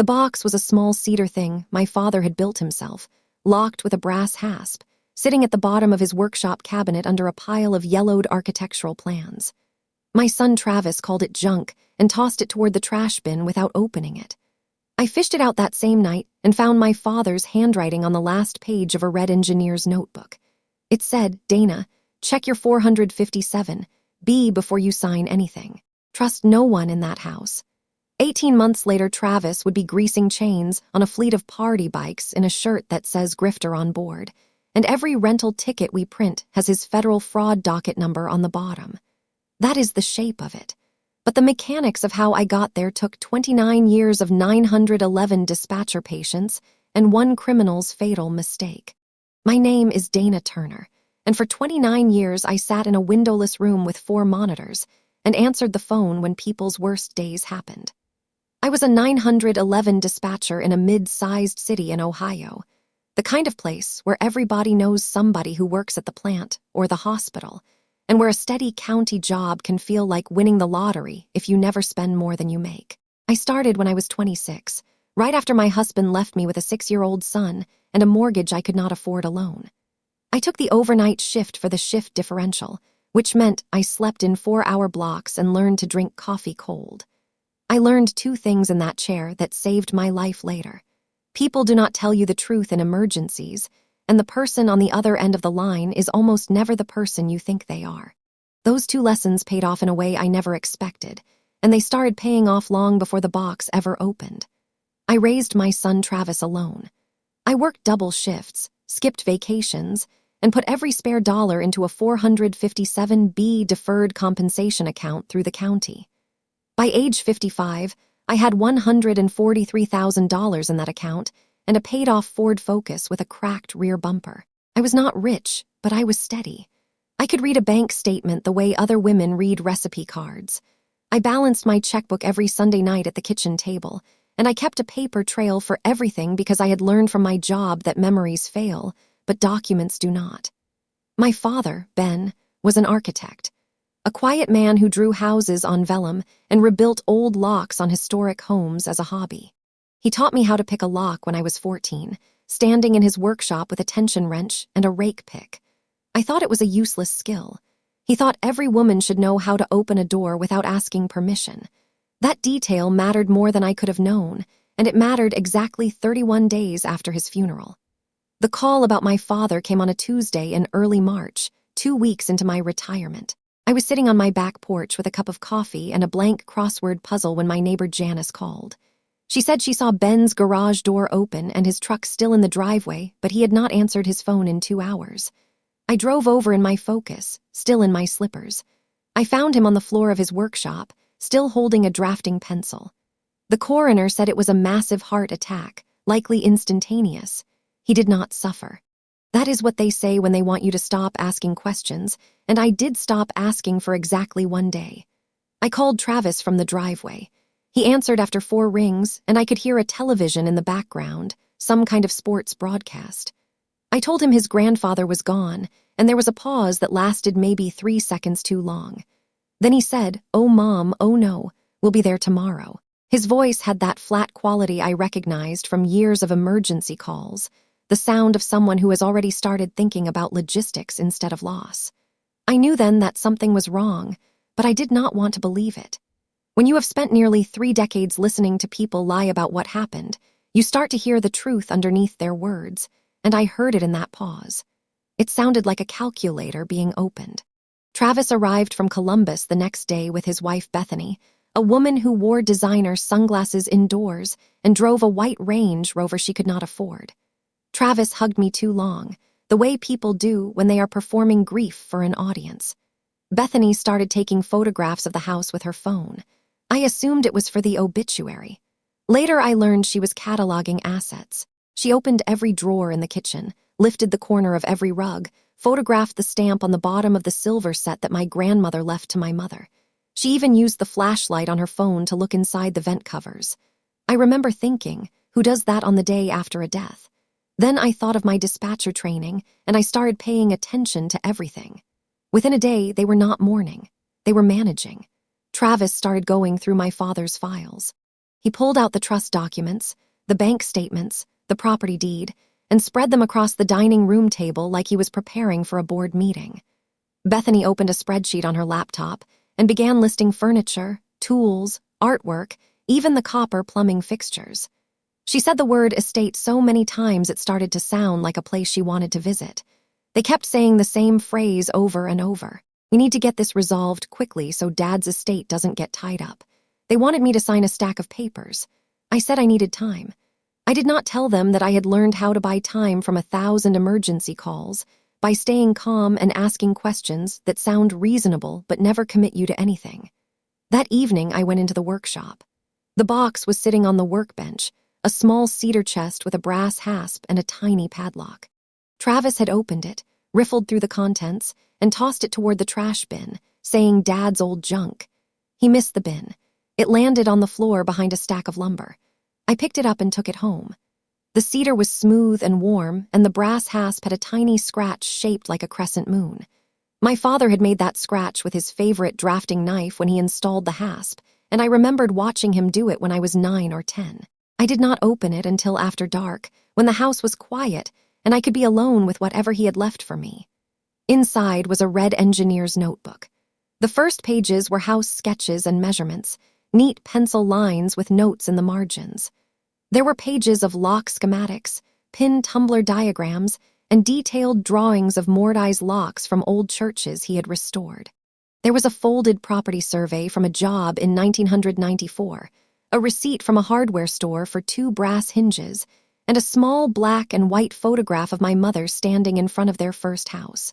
The box was a small cedar thing my father had built himself, locked with a brass hasp, sitting at the bottom of his workshop cabinet under a pile of yellowed architectural plans. My son Travis called it junk and tossed it toward the trash bin without opening it. I fished it out that same night and found my father's handwriting on the last page of a red engineer's notebook. It said, "Dana, check your 457, B before you sign anything. Trust no one in that house." 18 months later, Travis would be greasing chains on a fleet of party bikes in a shirt that says Grifter on board, and every rental ticket we print has his federal fraud docket number on the bottom. That is the shape of it. But the mechanics of how I got there took 29 years of 911 dispatcher patience and one criminal's fatal mistake. My name is Dana Turner, and for 29 years I sat in a windowless room with 4 monitors and answered the phone when people's worst days happened. I was a 911 dispatcher in a mid-sized city in Ohio, the kind of place where everybody knows somebody who works at the plant or the hospital, and where a steady county job can feel like winning the lottery if you never spend more than you make. I started when I was 26, right after my husband left me with a 6-year-old son and a mortgage I could not afford alone. I took the overnight shift for the shift differential, which meant I slept in 4-hour blocks and learned to drink coffee cold. I learned 2 things in that chair that saved my life later. People do not tell you the truth in emergencies, and the person on the other end of the line is almost never the person you think they are. Those 2 lessons paid off in a way I never expected, and they started paying off long before the box ever opened. I raised my son Travis alone. I worked double shifts, skipped vacations, and put every spare dollar into a 457B deferred compensation account through the county. By age 55, I had $143,000 in that account and a paid-off Ford Focus with a cracked rear bumper. I was not rich, but I was steady. I could read a bank statement the way other women read recipe cards. I balanced my checkbook every Sunday night at the kitchen table, and I kept a paper trail for everything because I had learned from my job that memories fail, but documents do not. My father, Ben, was an architect, a quiet man who drew houses on vellum and rebuilt old locks on historic homes as a hobby. He taught me how to pick a lock when I was 14, standing in his workshop with a tension wrench and a rake pick. I thought it was a useless skill. He thought every woman should know how to open a door without asking permission. That detail mattered more than I could have known, and it mattered exactly 31 days after his funeral. The call about my father came on a Tuesday in early March, 2 weeks into my retirement. I was sitting on my back porch with a cup of coffee and a blank crossword puzzle when my neighbor Janice called. She said she saw Ben's garage door open and his truck still in the driveway, but he had not answered his phone in 2 hours. I drove over in my Focus, still in my slippers. I found him on the floor of his workshop, still holding a drafting pencil. The coroner said it was a massive heart attack, likely instantaneous. He did not suffer. That is what they say when they want you to stop asking questions, and I did stop asking for exactly 1 day. I called Travis from the driveway. He answered after 4 rings, and I could hear a television in the background, some kind of sports broadcast. I told him his grandfather was gone, and there was a pause that lasted maybe 3 seconds too long. Then he said, "Oh, Mom, oh no, we'll be there tomorrow." His voice had that flat quality I recognized from years of emergency calls, the sound of someone who has already started thinking about logistics instead of loss. I knew then that something was wrong, but I did not want to believe it. When you have spent nearly 3 decades listening to people lie about what happened, you start to hear the truth underneath their words, and I heard it in that pause. It sounded like a calculator being opened. Travis arrived from Columbus the next day with his wife Bethany, a woman who wore designer sunglasses indoors and drove a white Range Rover she could not afford. Travis hugged me too long, the way people do when they are performing grief for an audience. Bethany started taking photographs of the house with her phone. I assumed it was for the obituary. Later, I learned she was cataloging assets. She opened every drawer in the kitchen, lifted the corner of every rug, photographed the stamp on the bottom of the silver set that my grandmother left to my mother. She even used the flashlight on her phone to look inside the vent covers. I remember thinking, who does that on the day after a death? Then I thought of my dispatcher training, and I started paying attention to everything. Within a day, they were not mourning. They were managing. Travis started going through my father's files. He pulled out the trust documents, the bank statements, the property deed, and spread them across the dining room table like he was preparing for a board meeting. Bethany opened a spreadsheet on her laptop and began listing furniture, tools, artwork, even the copper plumbing fixtures. She said the word estate so many times it started to sound like a place she wanted to visit. They kept saying the same phrase over and over. We need to get this resolved quickly so Dad's estate doesn't get tied up. They wanted me to sign a stack of papers. I said I needed time. I did not tell them that I had learned how to buy time from 1,000 emergency calls by staying calm and asking questions that sound reasonable but never commit you to anything. That evening, I went into the workshop. The box was sitting on the workbench, a small cedar chest with a brass hasp and a tiny padlock. Travis had opened it, riffled through the contents, and tossed it toward the trash bin, saying Dad's old junk. He missed the bin. It landed on the floor behind a stack of lumber. I picked it up and took it home. The cedar was smooth and warm, and the brass hasp had a tiny scratch shaped like a crescent moon. My father had made that scratch with his favorite drafting knife when he installed the hasp, and I remembered watching him do it when I was 9 or 10. I did not open it until after dark, when the house was quiet, and I could be alone with whatever he had left for me. Inside was a red engineer's notebook. The first pages were house sketches and measurements, neat pencil lines with notes in the margins. There were pages of lock schematics, pin tumbler diagrams, and detailed drawings of mortised locks from old churches he had restored. There was a folded property survey from a job in 1994, a receipt from a hardware store for 2 brass hinges, and a small black and white photograph of my mother standing in front of their first house.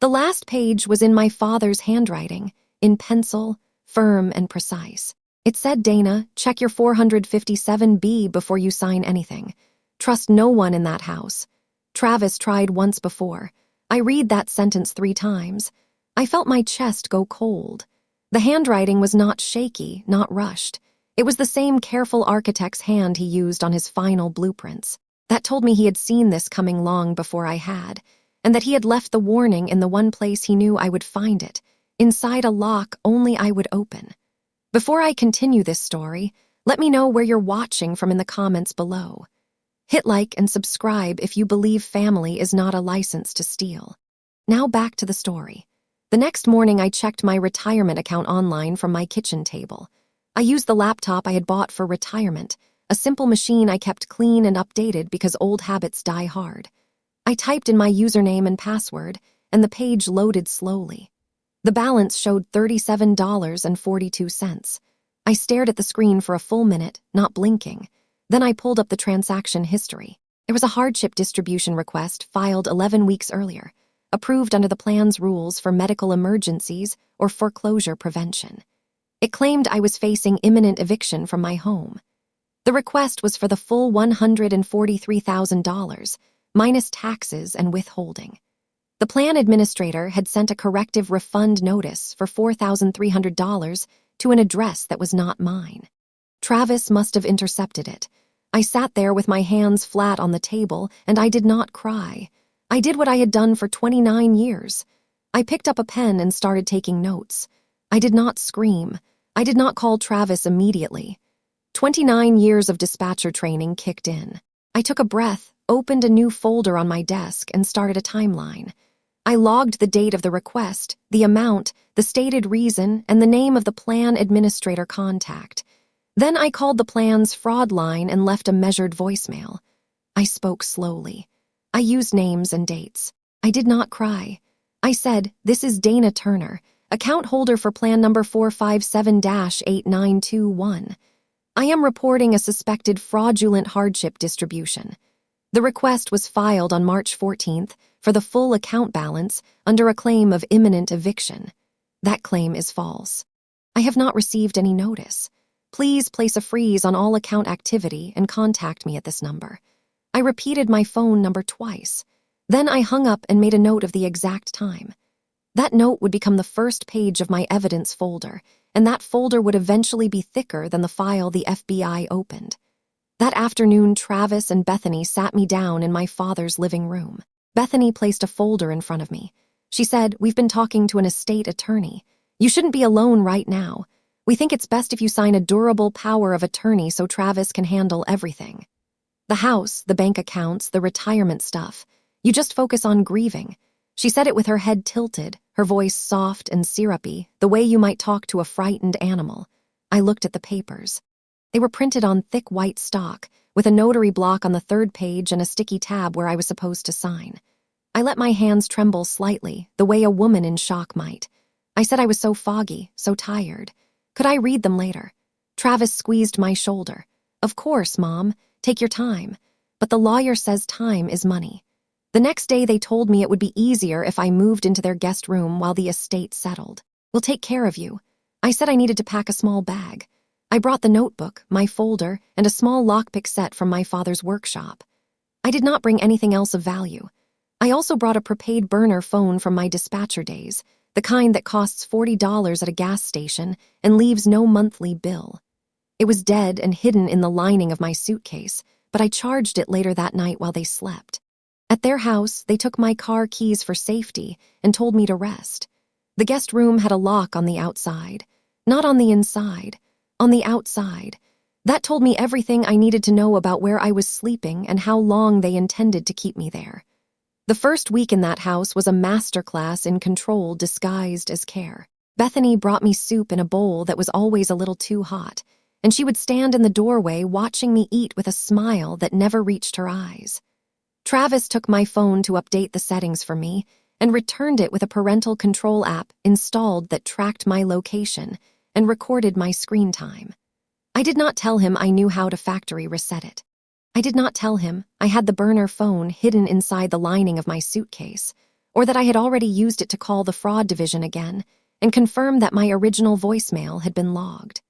The last page was in my father's handwriting, in pencil, firm and precise. It said, "Dana, check your 457B before you sign anything. Trust no one in that house. Travis tried once before. I read that sentence 3 times. I felt my chest go cold. The handwriting was not shaky, not rushed. It was the same careful architect's hand he used on his final blueprints. That told me he had seen this coming long before I had, and that he had left the warning in the one place he knew I would find it, inside a lock only I would open. Before I continue this story, let me know where you're watching from in the comments below. Hit like and subscribe if you believe family is not a license to steal. Now back to the story. The next morning I checked my retirement account online from my kitchen table. I used the laptop I had bought for retirement, a simple machine I kept clean and updated because old habits die hard. I typed in my username and password, and the page loaded slowly. The balance showed $37.42. I stared at the screen for a full minute, not blinking. Then I pulled up the transaction history. There was a hardship distribution request filed 11 weeks earlier, approved under the plan's rules for medical emergencies or foreclosure prevention. It claimed I was facing imminent eviction from my home. The request was for the full $143,000, minus taxes and withholding. The plan administrator had sent a corrective refund notice for $4,300 to an address that was not mine. Travis must have intercepted it. I sat there with my hands flat on the table, and I did not cry. I did what I had done for 29 years. I picked up a pen and started taking notes. I did not scream. I did not call Travis immediately. 29 years of dispatcher training kicked in. I took a breath, opened a new folder on my desk, and started a timeline. I logged the date of the request, the amount, the stated reason, and the name of the plan administrator contact. Then I called the plan's fraud line and left a measured voicemail. I spoke slowly. I used names and dates. I did not cry. I said, "This is Dana Turner, account holder for plan number 457-8921. I am reporting a suspected fraudulent hardship distribution. The request was filed on March 14th for the full account balance under a claim of imminent eviction. That claim is false. I have not received any notice. Please place a freeze on all account activity and contact me at this number." I repeated my phone number twice. Then I hung up and made a note of the exact time. That note would become the first page of my evidence folder, and that folder would eventually be thicker than the file the FBI opened. That afternoon, Travis and Bethany sat me down in my father's living room. Bethany placed a folder in front of me. She said, "We've been talking to an estate attorney. You shouldn't be alone right now. We think it's best if you sign a durable power of attorney so Travis can handle everything. The house, the bank accounts, the retirement stuff. You just focus on grieving." She said it with her head tilted, her voice soft and syrupy, the way you might talk to a frightened animal. I looked at the papers. They were printed on thick white stock, with a notary block on the third page and a sticky tab where I was supposed to sign. I let my hands tremble slightly, the way a woman in shock might. I said I was so foggy, so tired. Could I read them later? Travis squeezed my shoulder. "Of course, Mom. Take your time. But the lawyer says time is money." The next day they told me it would be easier if I moved into their guest room while the estate settled. "We'll take care of you." I said I needed to pack a small bag. I brought the notebook, my folder, and a small lockpick set from my father's workshop. I did not bring anything else of value. I also brought a prepaid burner phone from my dispatcher days, the kind that costs $40 at a gas station and leaves no monthly bill. It was dead and hidden in the lining of my suitcase, but I charged it later that night while they slept. At their house, they took my car keys for safety and told me to rest. The guest room had a lock on the outside, not on the inside, on the outside. That told me everything I needed to know about where I was sleeping and how long they intended to keep me there. The first week in that house was a masterclass in control disguised as care. Bethany brought me soup in a bowl that was always a little too hot, and she would stand in the doorway watching me eat with a smile that never reached her eyes. Travis took my phone to update the settings for me and returned it with a parental control app installed that tracked my location and recorded my screen time. I did not tell him I knew how to factory reset it. I did not tell him I had the burner phone hidden inside the lining of my suitcase, or that I had already used it to call the fraud division again and confirm that my original voicemail had been logged.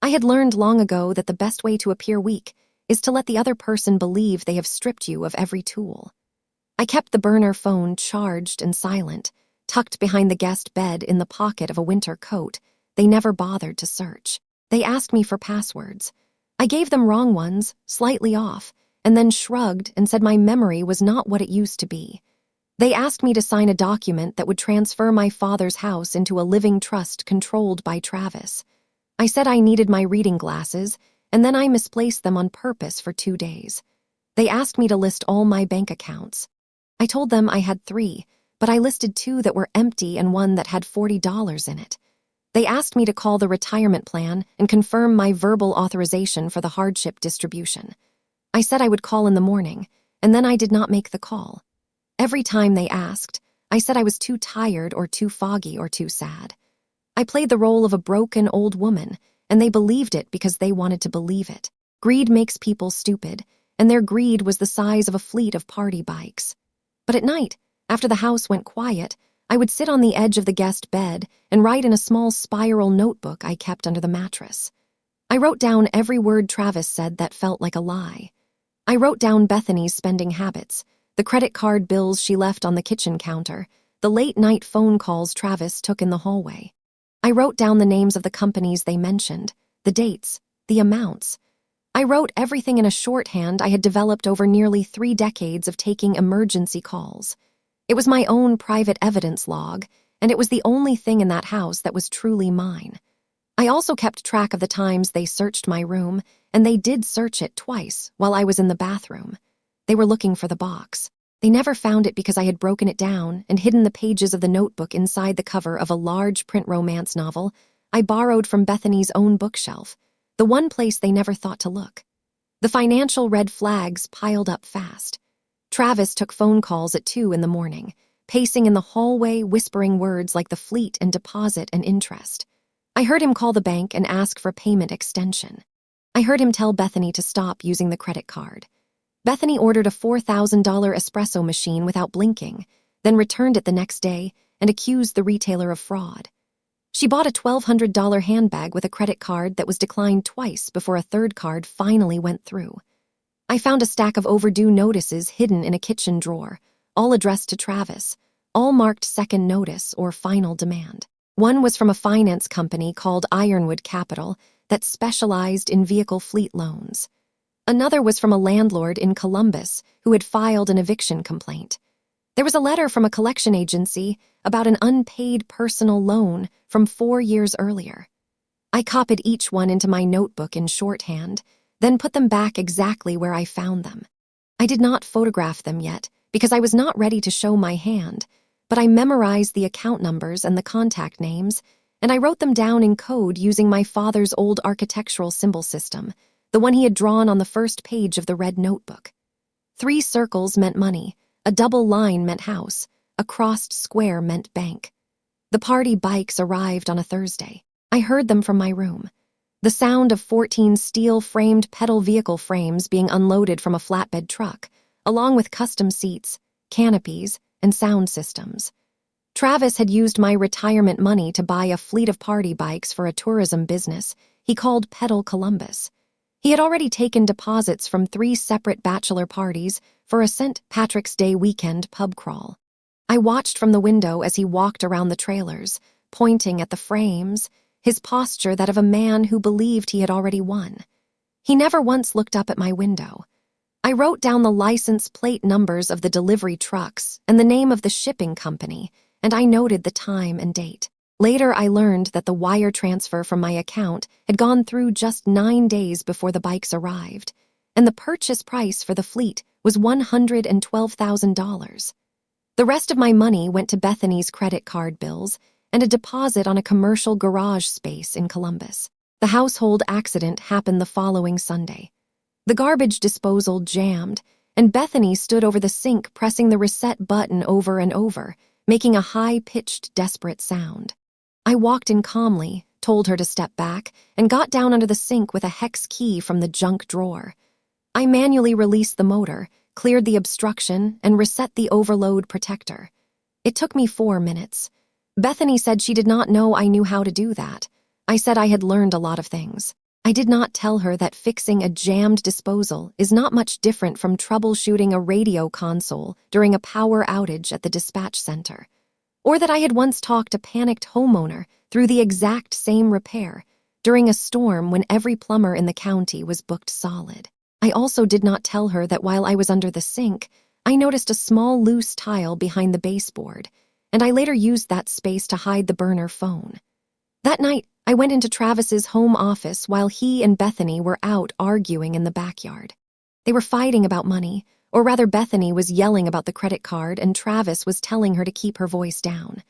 I had learned long ago that the best way to appear weak is to let the other person believe they have stripped you of every tool. I kept the burner phone charged and silent, tucked behind the guest bed in the pocket of a winter coat. They never bothered to search. They asked me for passwords. I gave them wrong ones, slightly off, and then shrugged and said my memory was not what it used to be. They asked me to sign a document that would transfer my father's house into a living trust controlled by Travis. I said I needed my reading glasses, and then I misplaced them on purpose for 2 days. They asked me to list all my bank accounts. I told them I had 3, but I listed 2 that were empty and 1 that had $40 in it. They asked me to call the retirement plan and confirm my verbal authorization for the hardship distribution. I said I would call in the morning, and then I did not make the call. Every time they asked, I said I was too tired or too foggy or too sad. I played the role of a broken old woman, and they believed it because they wanted to believe it. Greed makes people stupid, and their greed was the size of a fleet of party bikes. But at night, after the house went quiet, I would sit on the edge of the guest bed and write in a small spiral notebook I kept under the mattress. I wrote down every word Travis said that felt like a lie. I wrote down Bethany's spending habits, the credit card bills she left on the kitchen counter, the late-night phone calls Travis took in the hallway. I wrote down the names of the companies they mentioned, the dates, the amounts. I wrote everything in a shorthand I had developed over nearly 3 decades of taking emergency calls. It was my own private evidence log, and it was the only thing in that house that was truly mine. I also kept track of the times they searched my room, and they did search it twice while I was in the bathroom. They were looking for the box. They never found it because I had broken it down and hidden the pages of the notebook inside the cover of a large print romance novel I borrowed from Bethany's own bookshelf, the one place they never thought to look. The financial red flags piled up fast. Travis took phone calls at 2 in the morning, pacing in the hallway, whispering words like the fleet and deposit and interest. I heard him call the bank and ask for payment extension. I heard him tell Bethany to stop using the credit card. Bethany ordered a $4,000 espresso machine without blinking, then returned it the next day and accused the retailer of fraud. She bought a $1,200 handbag with a credit card that was declined twice before a third card finally went through. I found a stack of overdue notices hidden in a kitchen drawer, all addressed to Travis, all marked second notice or final demand. One was from a finance company called Ironwood Capital that specialized in vehicle fleet loans. Another was from a landlord in Columbus who had filed an eviction complaint. There was a letter from a collection agency about an unpaid personal loan from 4 years earlier. I copied each one into my notebook in shorthand, then put them back exactly where I found them. I did not photograph them yet because I was not ready to show my hand, but I memorized the account numbers and the contact names, and I wrote them down in code using my father's old architectural symbol system, the one he had drawn on the first page of the red notebook. 3 circles meant money, a double line meant house, a crossed square meant bank. The party bikes arrived on a Thursday. I heard them from my room. The sound of 14 steel-framed pedal vehicle frames being unloaded from a flatbed truck, along with custom seats, canopies, and sound systems. Travis had used my retirement money to buy a fleet of party bikes for a tourism business he called Pedal Columbus. He had already taken deposits from 3 separate bachelor parties for a St. Patrick's Day weekend pub crawl. I watched from the window as he walked around the trailers, pointing at the frames, his posture that of a man who believed he had already won. He never once looked up at my window. I wrote down the license plate numbers of the delivery trucks and the name of the shipping company, and I noted the time and date. Later, I learned that the wire transfer from my account had gone through just 9 days before the bikes arrived, and the purchase price for the fleet was $112,000. The rest of my money went to Bethany's credit card bills and a deposit on a commercial garage space in Columbus. The household accident happened the following Sunday. The garbage disposal jammed, and Bethany stood over the sink pressing the reset button over and over, making a high-pitched, desperate sound. I walked in calmly, told her to step back, and got down under the sink with a hex key from the junk drawer. I manually released the motor, cleared the obstruction, and reset the overload protector. It took me 4 minutes. Bethany said she did not know I knew how to do that. I said I had learned a lot of things. I did not tell her that fixing a jammed disposal is not much different from troubleshooting a radio console during a power outage at the dispatch center, or that I had once talked a panicked homeowner through the exact same repair during a storm when every plumber in the county was booked solid. I also did not tell her that while I was under the sink, I noticed a small loose tile behind the baseboard, and I later used that space to hide the burner phone. That night, I went into Travis's home office while he and Bethany were out arguing in the backyard. They were fighting about money, or rather Bethany was yelling about the credit card and Travis was telling her to keep her voice down.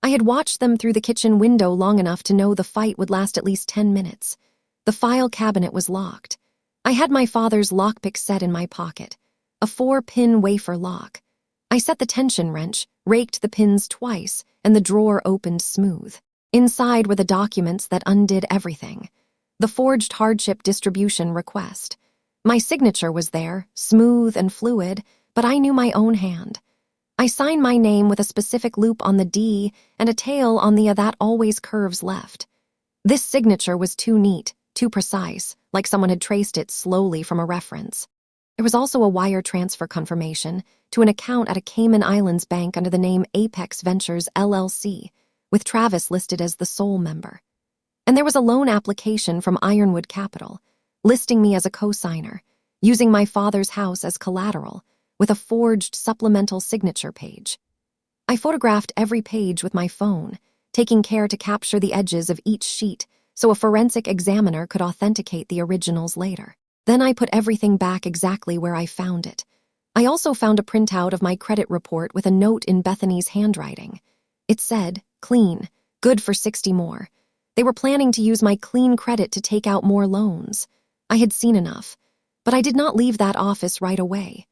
I had watched them through the kitchen window long enough to know the fight would last at least 10 minutes. The file cabinet was locked. I had my father's lockpick set in my pocket, a 4-pin wafer lock. I set the tension wrench, raked the pins twice, and the drawer opened smooth. Inside were the documents that undid everything. The forged hardship distribution request. My signature was there, smooth and fluid, but I knew my own hand. I signed my name with a specific loop on the D and a tail on the that always curves left. This signature was too neat, too precise, like someone had traced it slowly from a reference. There was also a wire transfer confirmation to an account at a Cayman Islands bank under the name Apex Ventures LLC, with Travis listed as the sole member. And there was a loan application from Ironwood Capital, listing me as a co-signer, using my father's house as collateral, with a forged supplemental signature page. I photographed every page with my phone, taking care to capture the edges of each sheet so a forensic examiner could authenticate the originals later. Then I put everything back exactly where I found it. I also found a printout of my credit report with a note in Bethany's handwriting. It said, "Clean, good for 60 more." They were planning to use my clean credit to take out more loans. I had seen enough, but I did not leave that office right away.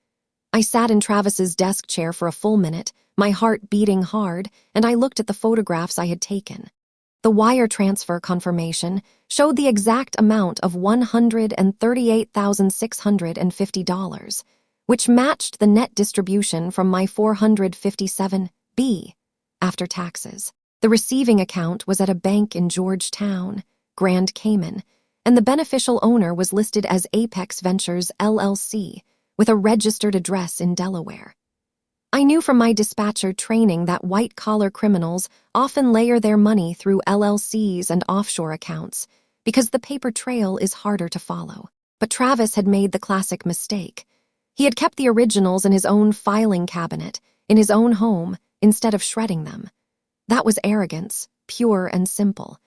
I sat in Travis's desk chair for a full minute, my heart beating hard, and I looked at the photographs I had taken. The wire transfer confirmation showed the exact amount of $138,650, which matched the net distribution from my 457B after taxes. The receiving account was at a bank in Georgetown, Grand Cayman, and the beneficial owner was listed as Apex Ventures LLC, with a registered address in Delaware. I knew from my dispatcher training that white-collar criminals often layer their money through LLCs and offshore accounts because the paper trail is harder to follow. But Travis had made the classic mistake. He had kept the originals in his own filing cabinet, in his own home, instead of shredding them. That was arrogance, pure and simple.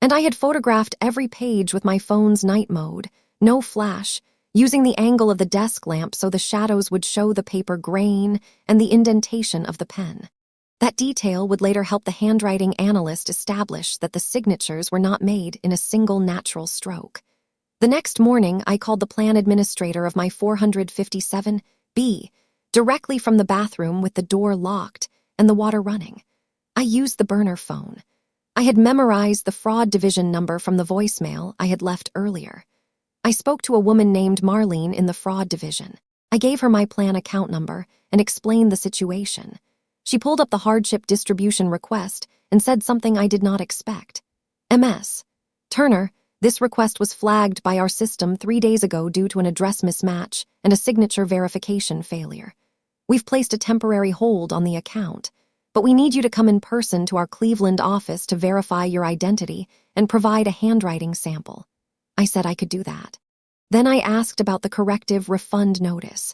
And I had photographed every page with my phone's night mode, no flash, using the angle of the desk lamp so the shadows would show the paper grain and the indentation of the pen. That detail would later help the handwriting analyst establish that the signatures were not made in a single natural stroke. The next morning, I called the plan administrator of my 457B, directly from the bathroom with the door locked and the water running. I used the burner phone. I had memorized the fraud division number from the voicemail I had left earlier. I spoke to a woman named Marlene in the fraud division. I gave her my plan account number and explained the situation. She pulled up the hardship distribution request and said something I did not expect. MS. Turner, this request was flagged by our system 3 days ago due to an address mismatch and a signature verification failure. We've placed a temporary hold on the account, but we need you to come in person to our Cleveland office to verify your identity and provide a handwriting sample. I said I could do that. Then I asked about the corrective refund notice.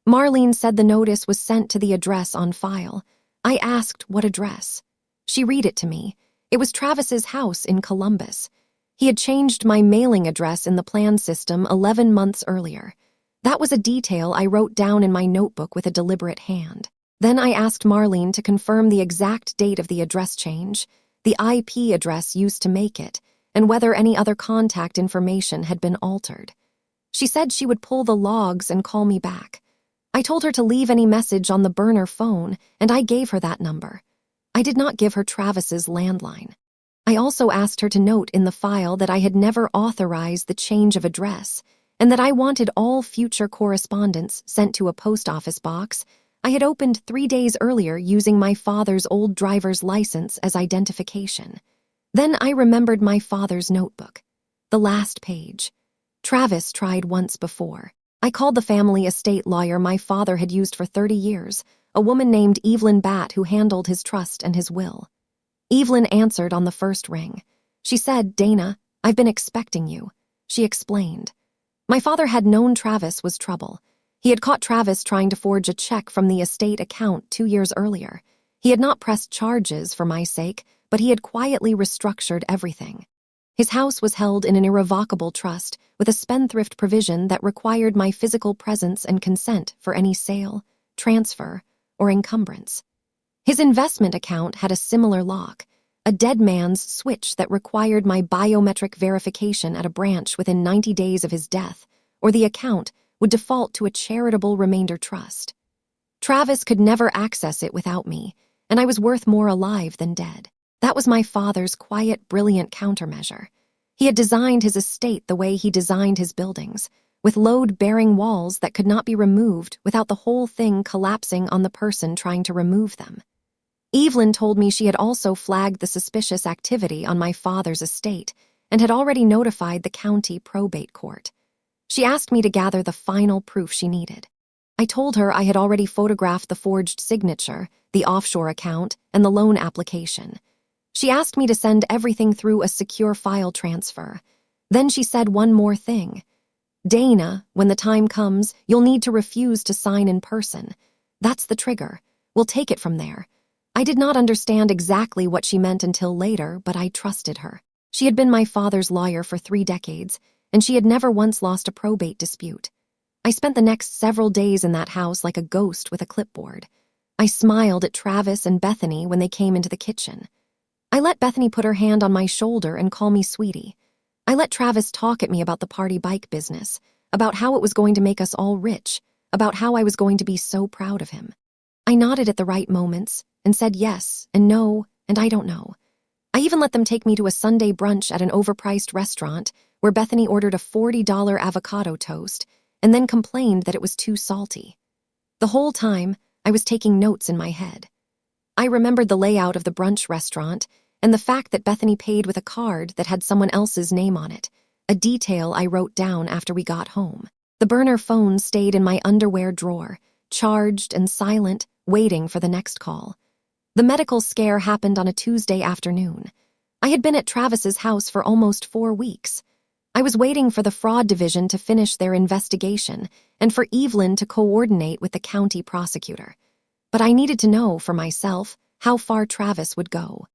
Marlene said the notice was sent to the address on file. I asked what address. She read it to me. It was Travis's house in Columbus. He had changed my mailing address in the plan system 11 months earlier. That was a detail I wrote down in my notebook with a deliberate hand. Then I asked Marlene to confirm the exact date of the address change, the IP address used to make it, and whether any other contact information had been altered. She said she would pull the logs and call me back. I told her to leave any message on the burner phone, and I gave her that number. I did not give her Travis's landline. I also asked her to note in the file that I had never authorized the change of address, and that I wanted all future correspondence sent to a post office box I had opened 3 days earlier using my father's old driver's license as identification. Then I remembered my father's notebook. The last page. Travis tried once before. I called the family estate lawyer my father had used for 30 years, a woman named Evelyn Batt who handled his trust and his will. Evelyn answered on the first ring. She said, "Dana, I've been expecting you," she explained. My father had known Travis was trouble. He had caught Travis trying to forge a check from the estate account 2 years earlier. He had not pressed charges for my sake, but he had quietly restructured everything. His house was held in an irrevocable trust with a spendthrift provision that required my physical presence and consent for any sale, transfer, or encumbrance. His investment account had a similar lock, a dead man's switch that required my biometric verification at a branch within 90 days of his death, or the account would default to a charitable remainder trust. Travis could never access it without me, and I was worth more alive than dead. That was my father's quiet, brilliant countermeasure. He had designed his estate the way he designed his buildings, with load-bearing walls that could not be removed without the whole thing collapsing on the person trying to remove them. Evelyn told me she had also flagged the suspicious activity on my father's estate and had already notified the county probate court. She asked me to gather the final proof she needed. I told her I had already photographed the forged signature, the offshore account, and the loan application. She asked me to send everything through a secure file transfer. Then she said one more thing. "Dana, when the time comes, you'll need to refuse to sign in person. That's the trigger. We'll take it from there." I did not understand exactly what she meant until later, but I trusted her. She had been my father's lawyer for 3 decades, and she had never once lost a probate dispute. I spent the next several days in that house like a ghost with a clipboard. I smiled at Travis and Bethany when they came into the kitchen. I let Bethany put her hand on my shoulder and call me sweetie. I let Travis talk at me about the party bike business, about how it was going to make us all rich, about how I was going to be so proud of him. I nodded at the right moments and said yes and no and I don't know. I even let them take me to a Sunday brunch at an overpriced restaurant where Bethany ordered a $40 avocado toast and then complained that it was too salty. The whole time, I was taking notes in my head. I remembered the layout of the brunch restaurant and the fact that Bethany paid with a card that had someone else's name on it, a detail I wrote down after we got home. The burner phone stayed in my underwear drawer, charged and silent, waiting for the next call. The medical scare happened on a Tuesday afternoon. I had been at Travis's house for almost 4 weeks. I was waiting for the fraud division to finish their investigation and for Evelyn to coordinate with the county prosecutor. But I needed to know for myself how far Travis would go.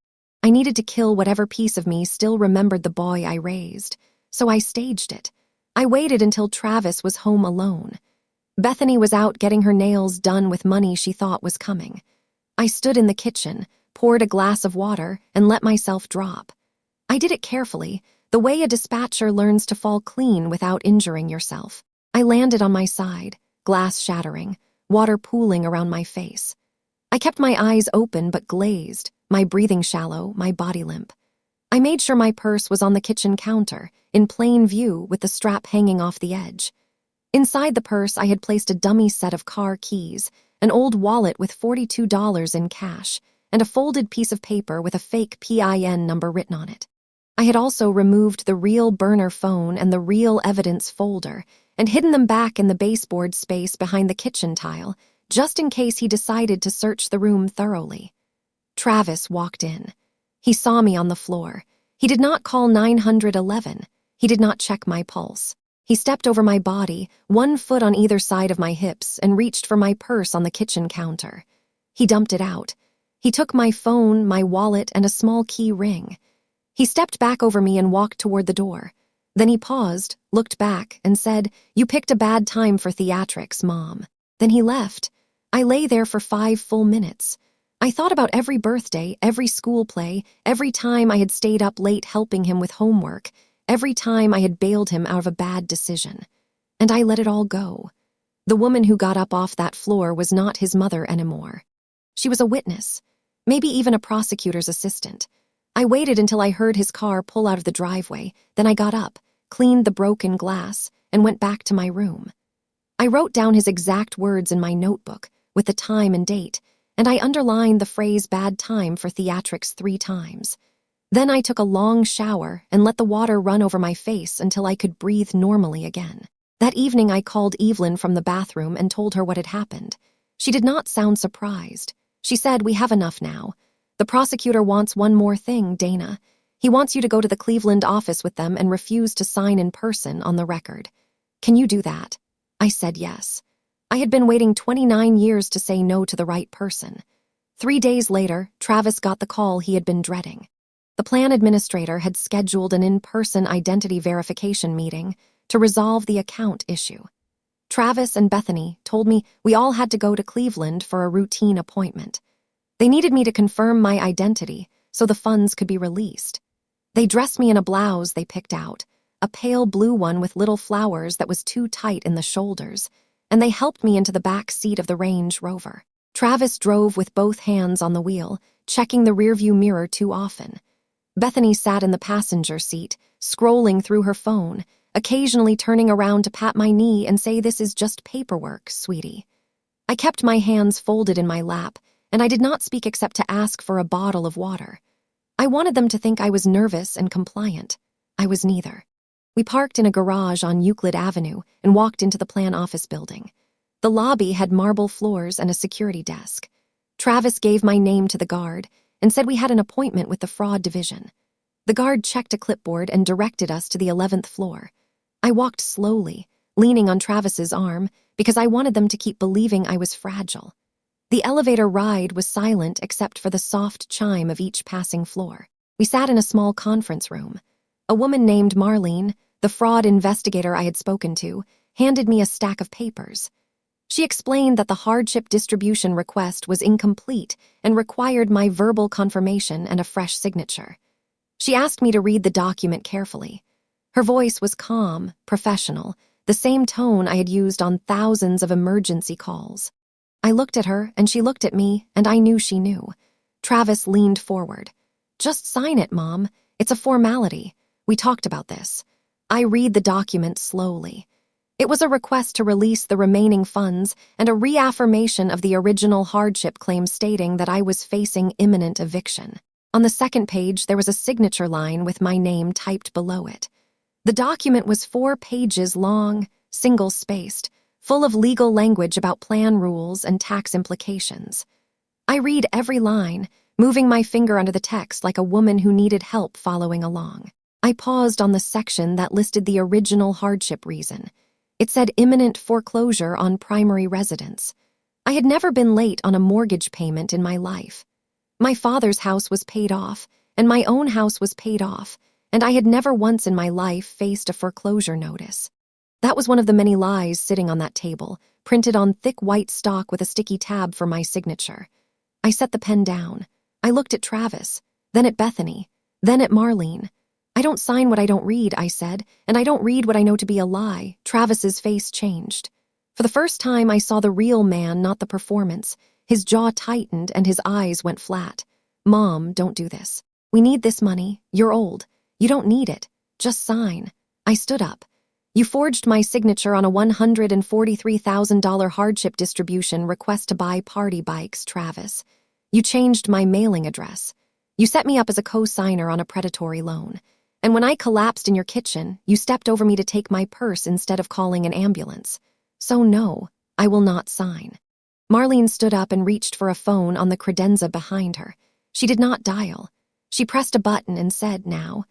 I needed to kill whatever piece of me still remembered the boy I raised, so I staged it. I waited until Travis was home alone. Bethany was out getting her nails done with money she thought was coming. I stood in the kitchen, poured a glass of water, and let myself drop. I did it carefully, the way a dispatcher learns to fall clean without injuring yourself. I landed on my side, glass shattering, water pooling around my face. I kept my eyes open but glazed, my breathing shallow, my body limp. I made sure my purse was on the kitchen counter, in plain view with the strap hanging off the edge. Inside the purse, I had placed a dummy set of car keys, an old wallet with $42 in cash, and a folded piece of paper with a fake PIN number written on it. I had also removed the real burner phone and the real evidence folder and hidden them back in the baseboard space behind the kitchen tile, just in case he decided to search the room thoroughly. Travis walked in. He saw me on the floor. He did not call 911. He did not check my pulse. He stepped over my body, one foot on either side of my hips, and reached for my purse on the kitchen counter. He dumped it out. He took my phone, my wallet, and a small key ring. He stepped back over me and walked toward the door. Then he paused, looked back, and said, "You picked a bad time for theatrics, Mom." Then he left. I lay there for 5 full minutes. I thought about every birthday, every school play, every time I had stayed up late helping him with homework, every time I had bailed him out of a bad decision. And I let it all go. The woman who got up off that floor was not his mother anymore. She was a witness, maybe even a prosecutor's assistant. I waited until I heard his car pull out of the driveway, then I got up, cleaned the broken glass, and went back to my room. I wrote down his exact words in my notebook, with the time and date, and I underlined the phrase "bad time" for theatrics 3 times. Then I took a long shower and let the water run over my face until I could breathe normally again. That evening I called Evelyn from the bathroom and told her what had happened. She did not sound surprised. She said, "We have enough now. The prosecutor wants one more thing, Dana. He wants you to go to the Cleveland office with them and refuse to sign in person on the record. Can you do that?" I said yes. I had been waiting 29 years to say no to the right person. 3 days later, Travis got the call he had been dreading. The plan administrator had scheduled an in-person identity verification meeting to resolve the account issue. Travis and Bethany told me we all had to go to Cleveland for a routine appointment. They needed me to confirm my identity so the funds could be released. They dressed me in a blouse they picked out, a pale blue one with little flowers that was too tight in the shoulders, and they helped me into the back seat of the Range Rover. Travis drove with both hands on the wheel, checking the rearview mirror too often. Bethany sat in the passenger seat, scrolling through her phone, occasionally turning around to pat my knee and say, "This is just paperwork, sweetie." I kept my hands folded in my lap, and I did not speak except to ask for a bottle of water. I wanted them to think I was nervous and compliant. I was neither. We parked in a garage on Euclid Avenue and walked into the plan office building. The lobby had marble floors and a security desk. Travis gave my name to the guard and said we had an appointment with the fraud division. The guard checked a clipboard and directed us to the 11th floor. I walked slowly, leaning on Travis's arm, because I wanted them to keep believing I was fragile. The elevator ride was silent except for the soft chime of each passing floor. We sat in a small conference room. A woman named Marlene, the fraud investigator I had spoken to, handed me a stack of papers. She explained that the hardship distribution request was incomplete and required my verbal confirmation and a fresh signature. She asked me to read the document carefully. Her voice was calm, professional, the same tone I had used on thousands of emergency calls. I looked at her, and she looked at me, and I knew she knew. Travis leaned forward. "Just sign it, Mom. It's a formality. We talked about this." I read the document slowly. It was a request to release the remaining funds and a reaffirmation of the original hardship claim stating that I was facing imminent eviction. On the second page, there was a signature line with my name typed below it. The document was 4 pages long, single-spaced, full of legal language about plan rules and tax implications. I read every line, moving my finger under the text like a woman who needed help following along. I paused on the section that listed the original hardship reason. It said imminent foreclosure on primary residence. I had never been late on a mortgage payment in my life. My father's house was paid off, and my own house was paid off, and I had never once in my life faced a foreclosure notice. That was one of the many lies sitting on that table, printed on thick white stock with a sticky tab for my signature. I set the pen down. I looked at Travis, then at Bethany, then at Marlene. I don't sign what I don't read, I said, and I don't read what I know to be a lie. Travis's face changed. For the first time, I saw the real man, not the performance. His jaw tightened and his eyes went flat. Mom, don't do this. We need this money. You're old. You don't need it. Just sign. I stood up. You forged my signature on a $143,000 hardship distribution request to buy party bikes, Travis. You changed my mailing address. You set me up as a co-signer on a predatory loan. And when I collapsed in your kitchen, you stepped over me to take my purse instead of calling an ambulance. So no, I will not sign. Marlene stood up and reached for a phone on the credenza behind her. She did not dial. She pressed a button and said, now.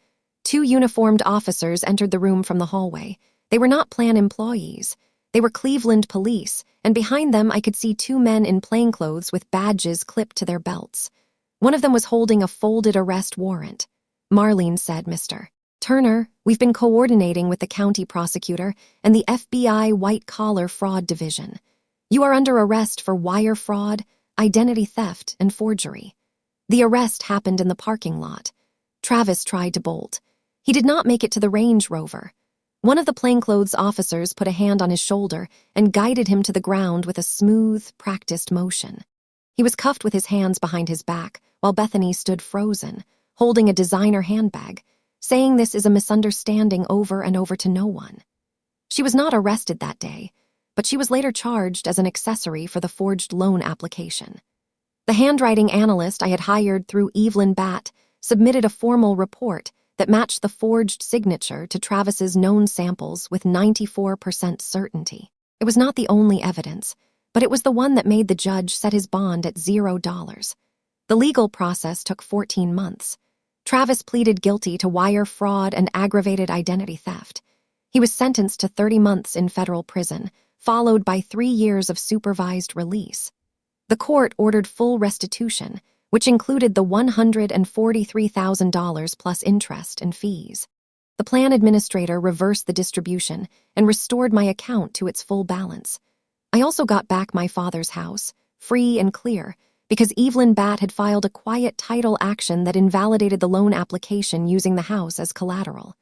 2 uniformed officers entered the room from the hallway. They were not Plan employees. They were Cleveland police, and behind them I could see 2 men in plainclothes with badges clipped to their belts. One of them was holding a folded arrest warrant. Marlene said, Mr. Turner, we've been coordinating with the county prosecutor and the FBI white-collar fraud division. You are under arrest for wire fraud, identity theft, and forgery. The arrest happened in the parking lot. Travis tried to bolt. He did not make it to the Range Rover. One of the plainclothes officers put a hand on his shoulder and guided him to the ground with a smooth, practiced motion. He was cuffed with his hands behind his back, while Bethany stood frozen, holding a designer handbag, saying this is a misunderstanding over and over to no one. She was not arrested that day, but she was later charged as an accessory for the forged loan application. The handwriting analyst I had hired through Evelyn Batt submitted a formal report that matched the forged signature to Travis's known samples with 94% certainty. It was not the only evidence, but it was the one that made the judge set his bond at $0. The legal process took 14 months. Travis pleaded guilty to wire fraud and aggravated identity theft. He was sentenced to 30 months in federal prison, followed by 3 years of supervised release. The court ordered full restitution, which included the $143,000 plus interest and fees. The plan administrator reversed the distribution and restored my account to its full balance. I also got back my father's house, free and clear, because Evelyn Batt had filed a quiet title action that invalidated the loan application using the house as collateral.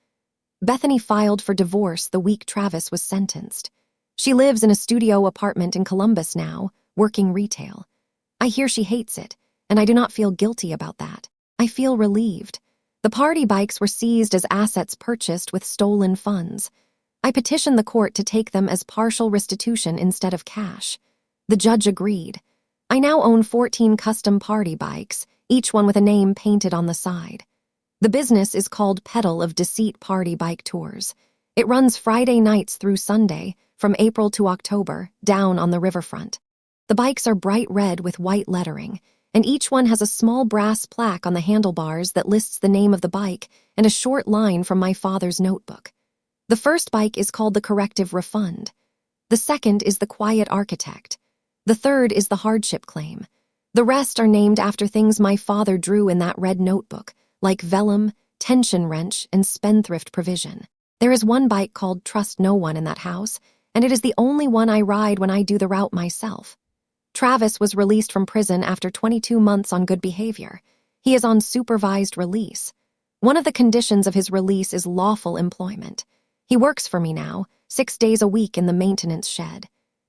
Bethany filed for divorce the week Travis was sentenced. She lives in a studio apartment in Columbus now, working retail. I hear she hates it, and I do not feel guilty about that. I feel relieved. The party bikes were seized as assets purchased with stolen funds. I petitioned the court to take them as partial restitution instead of cash. The judge agreed. I now own 14 custom party bikes, each one with a name painted on the side. The business is called Petal of Deceit Party Bike Tours. It runs Friday nights through Sunday, from April to October, down on the riverfront. The bikes are bright red with white lettering, and each one has a small brass plaque on the handlebars that lists the name of the bike and a short line from my father's notebook. The first bike is called the Corrective Refund. The second is the Quiet Architect. The third is the Hardship Claim. The rest are named after things my father drew in that red notebook, like vellum, tension wrench, and spendthrift provision. There is one bike called Trust No One in that house, and it is the only one I ride when I do the route myself. Travis was released from prison after 22 months on good behavior. He is on supervised release. One of the conditions of his release is lawful employment. He works for me now, 6 days a week in the maintenance shed.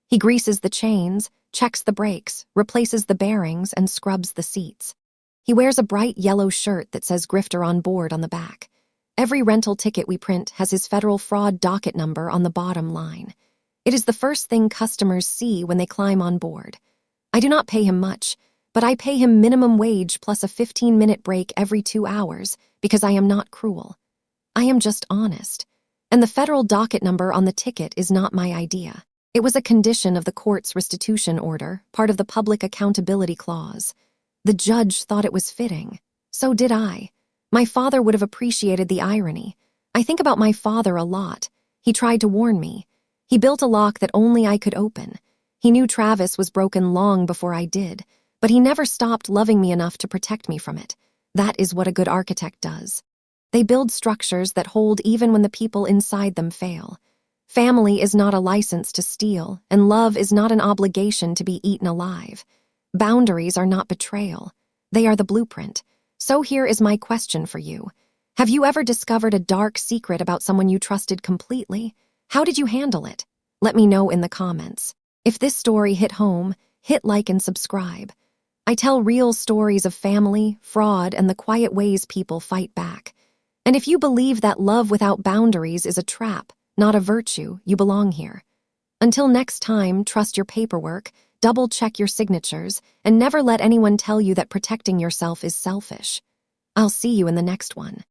He greases the chains, checks the brakes, replaces the bearings, and scrubs the seats. He wears a bright yellow shirt that says Grifter on board on the back. Every rental ticket we print has his federal fraud docket number on the bottom line. It is the first thing customers see when they climb on board. I do not pay him much, but I pay him minimum wage plus a 15-minute break every 2 hours because I am not cruel. I am just honest. And the federal docket number on the ticket is not my idea. It was a condition of the court's restitution order, part of the public accountability clause. The judge thought it was fitting. So did I. My father would have appreciated the irony. I think about my father a lot. He tried to warn me. He built a lock that only I could open. He knew Travis was broken long before I did, but he never stopped loving me enough to protect me from it. That is what a good architect does. They build structures that hold even when the people inside them fail. Family is not a license to steal, and love is not an obligation to be eaten alive. Boundaries are not betrayal. They are the blueprint. So here is my question for you. Have you ever discovered a dark secret about someone you trusted completely? How did you handle it? Let me know in the comments. If this story hit home, hit like and subscribe. I tell real stories of family, fraud, and the quiet ways people fight back. And if you believe that love without boundaries is a trap, not a virtue, you belong here. Until next time, trust your paperwork, double-check your signatures, and never let anyone tell you that protecting yourself is selfish. I'll see you in the next one.